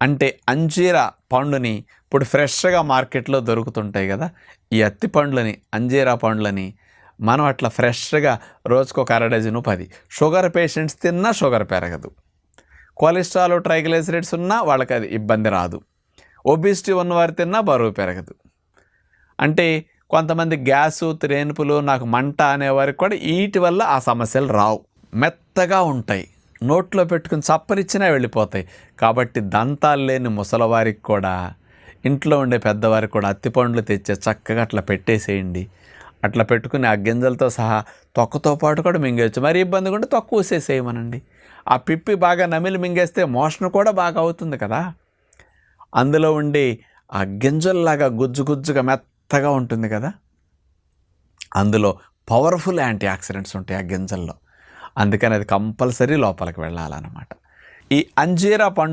అంటే అంజీరా పండుని ఇప్పుడు ఫ్రెష్గా మార్కెట్లో దొరుకుతుంటాయి కదా, ఈ అత్తి పండ్లని, అంజీరా పండ్లని మనం అట్లా ఫ్రెష్గా రోజుకు ఒక 1/2 డజను 10 షుగర్ పేషెంట్స్ తిన్నా షుగర్ పెరగదు, కొలెస్ట్రాల్ ట్రైగ్లిసరైడ్స్ ఉన్నా వాళ్ళకి అది ఇబ్బంది రాదు, ఒబిసిటీ ఉన్నవారు తిన్నా బరువు పెరగదు. అంటే కొంతమంది గ్యాసు, త్రేనుపులు, నాకు మంట అనేవారికి కూడా వీటి వల్ల ఆ సమస్యలు రావు. మెత్తగా ఉంటాయి, నోట్లో పెట్టుకుని చప్పరిచ్చినా వెళ్ళిపోతాయి. కాబట్టి దంతాలు లేని ముసలివారికి కూడా, ఇంట్లో ఉండే పెద్దవారికి కూడా అత్తిపండ్లు తెచ్చే చక్కగా అట్లా పెట్టేసేయండి. అట్లా పెట్టుకుని ఆ గింజలతో సహా తొక్కతో పాటు కూడా మింగేయచ్చు. మరి ఇబ్బంది ఉంటే తొక్క ఊసేసేయమనండి. ఆ పిప్పి బాగా నమిలి మింగేస్తే మోషన్ కూడా బాగా అవుతుంది కదా. అందులో ఉండి ఆ గింజల్లాగా గుజ్జు గుజ్జుగా మెత్తగా ఉంటుంది కదా, అందులో పవర్ఫుల్ యాంటీ ఆక్సిడెంట్స్ ఉంటాయి ఆ గింజల్లో. అందుకని అది కంపల్సరీ లోపలికి వెళ్ళాలన్నమాట. ఈ అంజీరా పండు